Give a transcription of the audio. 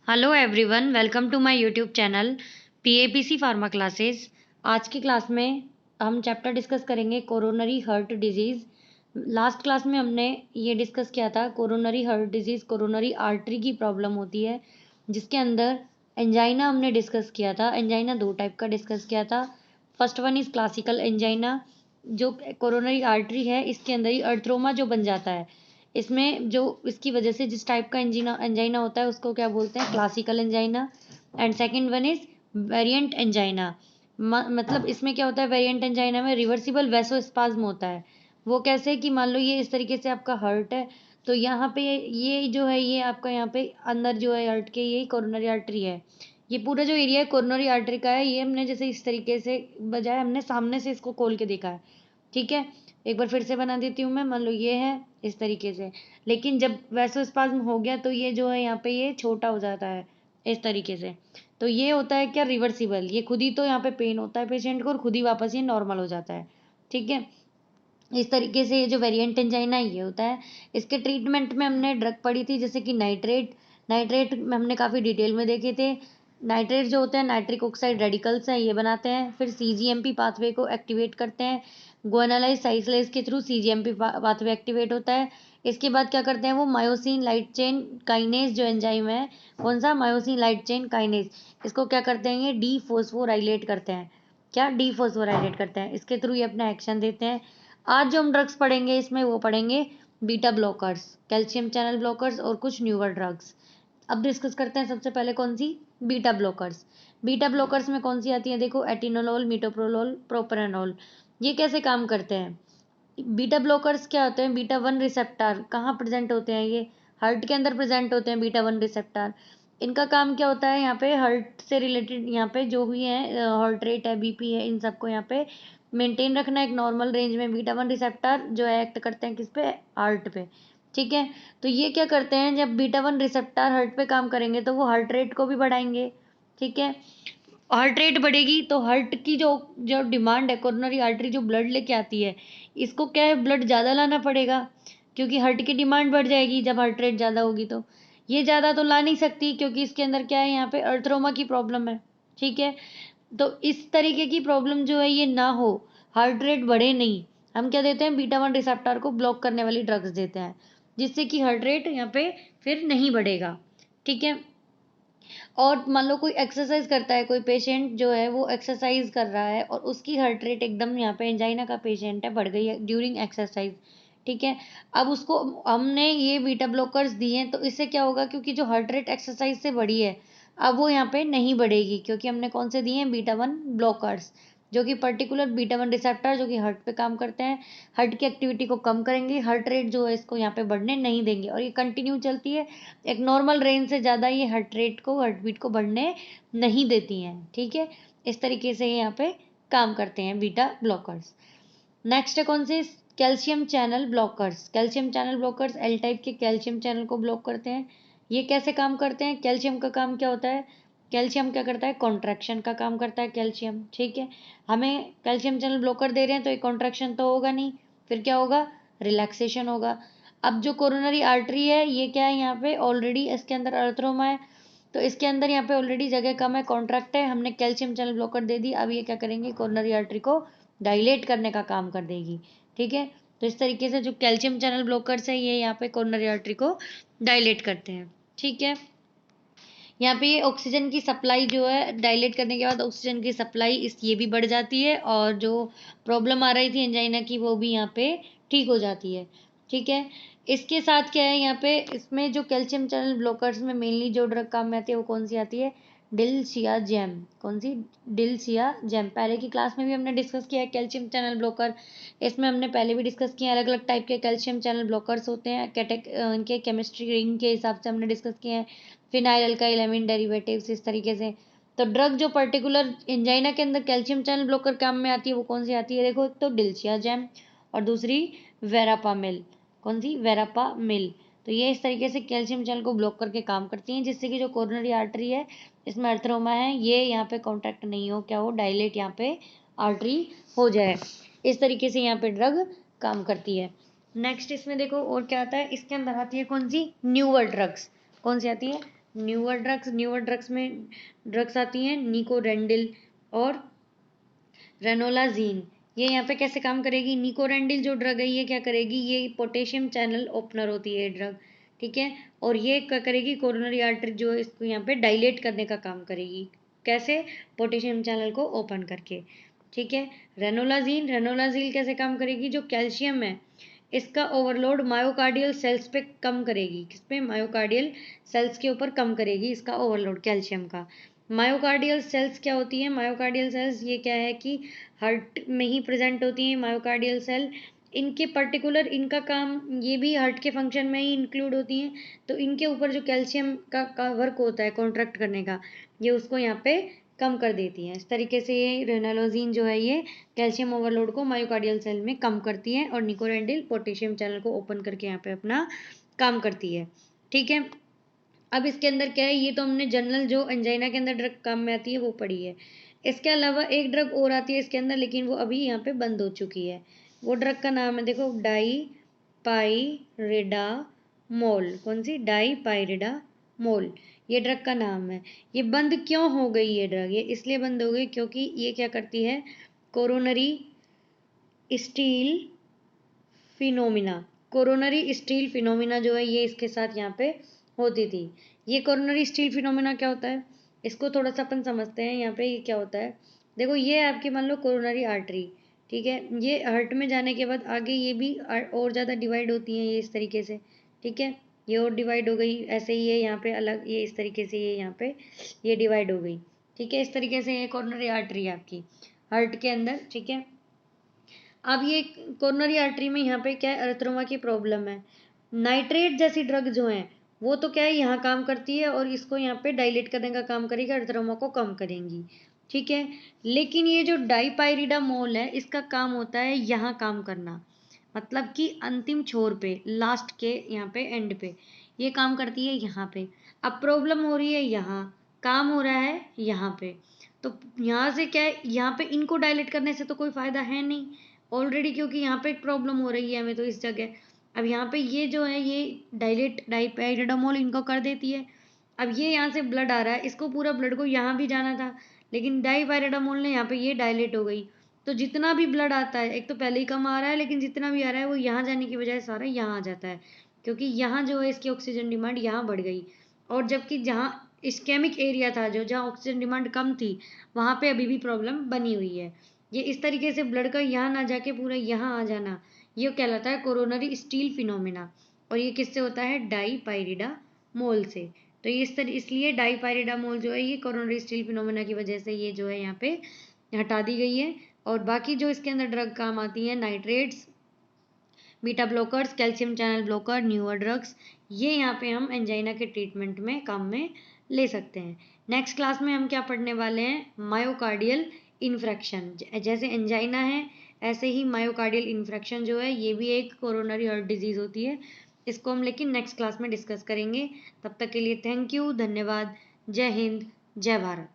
Hello everyone, welcome to my YouTube channel PAPC pharma classes. आज की class में हम चैप्टर डिस्कस करेंगे coronary heart disease. Last class में हमने ये डिस्कस किया था coronary heart disease coronary artery की प्रॉब्लम होती है, जिसके अंदर एंजाइना हमने डिस्कस किया था। एंजाइना दो टाइप का डिस्कस किया था। First one is classical angina, जो कोरोनरी आर्टरी है इसके अंदर ही अर्थरोमा जो बन जाता है, इसमें जो इसकी वजह से जिस टाइप का एंजाइना होता है उसको क्या बोलते हैं, classical angina. And second one is variant angina. मतलब इसमें क्या होता है, वेरिएंट एंजाइना में रिवर्सिबल वैसोस्पाज्म होता है। वो कैसे कि मान लो ये इस तरीके से आपका हार्ट है, तो यहाँ पे ये जो है ये आपका यहाँ पे अंदर जो है हार्ट के ये कोरोनरी आर्टरी है। ये पूरा जो एरिया है कोरोनरी आर्टरी का है, ये हमने जैसे इस तरीके से बजाय हमने सामने से इसको खोल के देखा है। ठीक है, एक बार फिर से बना देती हूँ मैं। मान लो ये है इस तरीके से, लेकिन जब वैसोस्पाज्म हो गया तो ये जो है यहाँ पे ये छोटा हो जाता है इस तरीके से। तो ये होता है क्या, रिवर्सिबल। ये खुद ही तो यहाँ पे पेन होता है पेशेंट को और खुद ही वापस ये नॉर्मल हो जाता है। ठीक है, इस तरीके से ये जो वेरिएंट एंजाइना ये होता है। इसके ट्रीटमेंट में हमने ड्रग पढ़ी थी जैसे कि नाइट्रेट। नाइट्रेट में हमने काफ़ी डिटेल में देखे थे। नाइट्रेट जो होते हैं नाइट्रिक ऑक्साइड रेडिकल्स हैं, ये बनाते हैं, फिर सीजीएमपी पाथवे को एक्टिवेट करते हैं। गुआनालाइज साइक्लेज के थ्रू सीजीएमपी पाथवे एक्टिवेट होता है। इसके बाद क्या करते हैं वो मायोसिन लाइट चेन काइनेज जो एंजाइम है, कौन सा, मायोसिन लाइट चेन काइनेज, इसको क्या करते हैं ये डीफोस्फोराइलेट करते हैं। क्या डीफोस्फोराइलेट करते हैं, इसके थ्रू ये अपना एक्शन देते हैं। आज जो हम ड्रग्स पढ़ेंगे इसमें वो पढ़ेंगे beta blockers, calcium channel blockers और कुछ न्यूअर ड्रग्स। अब डिस्कस करते हैं सबसे पहले कौन सी, बीटा ब्लॉकर्स। बीटा ब्लॉकर्स में कौन सी आती है, देखो एटिनोलोल, मीटोप्रोलोल, प्रोप्रानोल। ये कैसे काम करते हैं, बीटा ब्लॉकर्स क्या होते हैं, बीटा वन रिसेप्टर कहाँ प्रेजेंट होते हैं, ये हार्ट के अंदर प्रेजेंट होते हैं बीटा वन रिसेप्टर। इनका काम क्या होता है, यहाँ पे हार्ट से रिलेटेड यहाँ पे जो भी है हार्ट रेट है, बीपी है, इन सबको यहाँ पे मेंटेन रखना एक नॉर्मल रेंज में। बीटा वन रिसेप्टर जो है एक्ट करते हैं किस पे, हार्ट पे। ठीक है, तो ये क्या करते हैं, जब बीटा वन रिसेप्टर हार्ट पे काम करेंगे तो वो हार्ट रेट को भी बढ़ाएंगे। ठीक है, हार्ट रेट बढ़ेगी तो हार्ट की जो जो डिमांड है, कोरोनरी आर्टरी जो ब्लड लेके आती है, इसको क्या है, ब्लड ज़्यादा लाना पड़ेगा, क्योंकि हार्ट की डिमांड बढ़ जाएगी जब हार्ट रेट ज़्यादा होगी। तो ये ज़्यादा तो ला नहीं सकती क्योंकि इसके अंदर क्या है, यहाँ पे अर्थरोमा की प्रॉब्लम है। ठीक है, तो इस तरीके की प्रॉब्लम जो है ये ना हो, हार्ट रेट बढ़े नहीं, हम क्या देते हैं, बीटा वन रिसेप्टर को ब्लॉक करने वाली ड्रग्स देते हैं, जिससे कि हार्ट रेट यहाँ पे फिर नहीं बढ़ेगा। ठीक है, और मान लो कोई एक्सरसाइज करता है, कोई पेशेंट जो है वो एक्सरसाइज कर रहा है और उसकी हार्ट रेट एकदम, यहाँ पे एंजाइना का पेशेंट है, बढ़ गई है ड्यूरिंग एक्सरसाइज। ठीक है, अब उसको हमने ये बीटा ब्लॉकर्स दिए हैं, तो इससे क्या होगा, क्योंकि जो हार्ट रेट एक्सरसाइज से बढ़ी है अब वो यहाँ पे नहीं बढ़ेगी, क्योंकि हमने कौन से दिए हैं, बीटा वन ब्लॉकर्स, जो कि पर्टिकुलर बीटा वन रिसेप्टर जो कि हार्ट पे काम करते हैं, हार्ट की एक्टिविटी को कम करेंगे, हार्ट रेट जो है इसको यहाँ पे बढ़ने नहीं देंगे, और ये कंटिन्यू चलती है। एक नॉर्मल रेंज से ज़्यादा ये हार्ट रेट को, हार्ट बीट को बढ़ने नहीं देती हैं। ठीक है, इस तरीके से ये यहाँ पे काम करते हैं बीटा ब्लॉकर्स। नेक्स्ट है कौन से, calcium channel blockers. Calcium channel blockers L type के कैल्शियम चैनल को ब्लॉक करते हैं। ये कैसे काम करते हैं, कैल्शियम का काम क्या होता है, कैल्शियम क्या करता है, कॉन्ट्रैक्शन का काम करता है कैल्शियम। ठीक है, हमें कैल्शियम चैनल ब्लॉकर दे रहे हैं तो ये कॉन्ट्रैक्शन तो होगा नहीं, फिर क्या होगा, रिलैक्सेशन होगा। अब जो कोरोनरी आर्टरी है ये क्या है, यहाँ पे ऑलरेडी इसके अंदर अर्थरोमा है, तो इसके अंदर यहाँ पे ऑलरेडी जगह कम है, कॉन्ट्रैक्ट है, हमने कैल्शियम चैनल ब्लॉकर दे दी, अब ये क्या करेंगे, कोरोनरी आर्टरी को डायलेट करने का काम कर देगी। ठीक है, तो इस तरीके से जो कैल्शियम चैनल ब्लॉकर्स है ये यहाँ पे कोरोनरी आर्टरी को डायलेट करते हैं। ठीक है, यहाँ पे ये ऑक्सीजन की सप्लाई जो है, डायलेट करने के बाद ऑक्सीजन की सप्लाई इस ये भी बढ़ जाती है, और जो प्रॉब्लम आ रही थी एंजाइना की वो भी यहाँ पे ठीक हो जाती है। ठीक है, इसके साथ क्या है, यहाँ पे इसमें जो कैल्शियम चैनल ब्लॉकर्स में मेनली जो ड्रग काम में आती है वो कौन सी आती है, डिलसियाजैम। कौन सी, डिलसियाजैम। पहले की क्लास में भी हमने डिस्कस किया है कैल्शियम चैनल ब्लॉकर, इसमें हमने पहले भी डिस्कस किया, अलग अलग टाइप के कैल्शियम चैनल ब्लॉकर्स होते हैं, इनके केमिस्ट्री रिंग के हिसाब से हमने डिस्कस किए हैं, फिनाइल अल्काइल अमीन डेरिवेटिव्स, इस तरीके से। तो ड्रग जो पर्टिकुलर एंजाइना के अंदर कैल्शियम चैनल ब्लॉकर काम में आती है वो कौन सी आती है, देखो, एक तो डिलसियाजैम और दूसरी वेरापामिल। कौन सी, वेरापामिल। तो ये इस तरीके से कैल्शियम चैनल को ब्लॉक करके काम करती हैं, जिससे कि जो कोरोनरी आर्टरी है इसमें अर्थरोमा है ये यहाँ पे कॉन्ट्रैक्ट नहीं हो, क्या हो, डायलेट यहाँ पे आर्टरी हो जाए। इस तरीके से यहाँ पे ड्रग काम करती है। नेक्स्ट इसमें देखो और क्या आता है, इसके अंदर आती है कौन सी, न्यूअर ड्रग्स। कौन सी आती है, न्यूअर ड्रग्स में ड्रग्स आती हैं निकोरेंडिल और रेनोलाजीन। ये यहाँ पे कैसे काम करेगी? निकोरेंडिल जो ड्रग है ये क्या करेगी? ये पोटेशियम चैनल ओपनर होती है ड्रग, ठीक है। और ये क्या करेगी? कोरोनरी आर्टरी जो है इसको यहाँ पे डायलेट करने का काम करेगी। कैसे? पोटेशियम चैनल को ओपन करके, ठीक है। रेनोलाजीन कैसे काम करेगी? जो कैल्शियम है इसका ओवरलोड मायोकार्डियल सेल्स पे कम करेगी। किस पे? मायोकार्डियल सेल्स के ऊपर कम करेगी इसका ओवरलोड कैल्शियम का। मायोकार्डियल सेल्स क्या होती है? मायोकार्डियल सेल्स ये क्या है कि हार्ट में ही प्रेजेंट होती हैं मायोकार्डियल सेल। इनके पर्टिकुलर इनका काम ये भी हार्ट के फंक्शन में ही इंक्लूड होती हैं। तो इनके ऊपर जो कैल्शियम का वर्क होता है कॉन्ट्रैक्ट करने का, ये उसको यहाँ पे कम कर देती है। इस तरीके से ये रेनालोजीन जो है ये कैल्शियम ओवरलोड को मायोकार्डियल सेल में कम करती है और निकोरेंडिल पोटेशियम चैनल को ओपन करके यहाँ पे अपना काम करती है, ठीक है। अब इसके अंदर क्या है? ये तो हमने जनरल जो एंजाइना के अंदर ड्रग काम में आती है वो पढ़ी है। इसके अलावा एक ड्रग और आती है इसके अंदर, लेकिन वो अभी यहाँ पे बंद हो चुकी है। वो ड्रग का नाम है, देखो, डाईपाइरिडामोल। कौन सी? डाईपाइरिडामोल, ये ड्रग का नाम है। ये बंद क्यों हो गई ये ड्रग? ये इसलिए बंद हो गई क्योंकि ये क्या करती है? कोरोनरी स्टील फिनोमिना जो है ये इसके साथ यहाँ पे होती थी। ये कोरोनरी स्टील फिनोमिना क्या होता है? इसको थोड़ा सा अपन समझते हैं। यहाँ पे ये क्या होता है? देखो, ये आपकी मान लो कोरोनरी आर्टरी, ठीक है। ये हार्ट में जाने के बाद आगे ये भी और ज़्यादा डिवाइड होती हैं ये इस तरीके से, ठीक है। ये और डिवाइड हो गई, ऐसे ही ये यहाँ पे अलग, ये इस तरीके से ये यहाँ पे ये डिवाइड हो गई, ठीक है। इस तरीके से ये कोरोनरी आर्टरी है आपकी हार्ट के अंदर, ठीक है। अब ये कोरोनरी आर्टरी में यहाँ पे क्या है? अर्थरोमा की प्रॉब्लम है। नाइट्रेट जैसी ड्रग जो है वो तो क्या है? यहाँ काम करती है और इसको यहाँ पे डायलेट करने का काम करेगी, अर्थरोमा को कम करेंगी, ठीक है। लेकिन ये जो डाईपाइरिडामोल है इसका काम होता है यहाँ काम करना, मतलब कि अंतिम छोर पे, लास्ट के यहाँ पे एंड पे ये काम करती है यहाँ पे। अब प्रॉब्लम हो रही है यहाँ, काम हो रहा है यहाँ पे। तो यहाँ से क्या है? यहाँ पे इनको डायलेट करने से तो कोई फायदा है नहीं ऑलरेडी, क्योंकि यहाँ पे एक प्रॉब्लम हो रही है हमें तो इस जगह। अब यहाँ पे ये जो है ये डाईपाइरिडामोल इनको कर देती है। अब ये यहाँ से ब्लड आ रहा है, इसको पूरा ब्लड को यहाँ भी जाना था, लेकिन डाईपाइरिडामोल ने यहाँ पे ये डायलेट हो गई। तो जितना भी ब्लड आता है, एक तो पहले ही कम आ रहा है, लेकिन जितना भी आ रहा है वो यहाँ जाने की बजाय सारा यहाँ आ जाता है, क्योंकि यहाँ जो है इसकी ऑक्सीजन डिमांड यहाँ बढ़ गई। और जबकि जहाँ इस्केमिक एरिया था, जो जहाँ ऑक्सीजन डिमांड कम थी, वहाँ पे अभी भी प्रॉब्लम बनी हुई है। ये इस तरीके से ब्लड का यहाँ ना जाके पूरा यहाँ आ जाना, ये कहलाता है कोरोनरी स्टील फिनोमिना। और ये किससे होता है? डाईपाइरिडामोल से। तो ये इसलिए डाईपाइरिडामोल जो है ये कोरोनरी स्टील फिनोमिना की वजह से ये जो है यहाँ पे हटा दी गई है। और बाकी जो इसके अंदर ड्रग काम आती है, nitrates, beta blockers, calcium channel blocker, newer drugs, ये यहाँ पे हम एंजाइना के ट्रीटमेंट में काम में ले सकते हैं। नेक्स्ट क्लास में हम क्या पढ़ने वाले हैं? Myocardial infarction. जैसे एंजाइना है ऐसे ही मायोकार्डियल इन्फ्रैक्शन जो है ये भी एक कोरोनरी हार्ट डिजीज होती है। इसको हम लेकिन नेक्स्ट क्लास में डिस्कस करेंगे। तब तक के लिए थैंक यू, धन्यवाद, जय हिंद, जय भारत।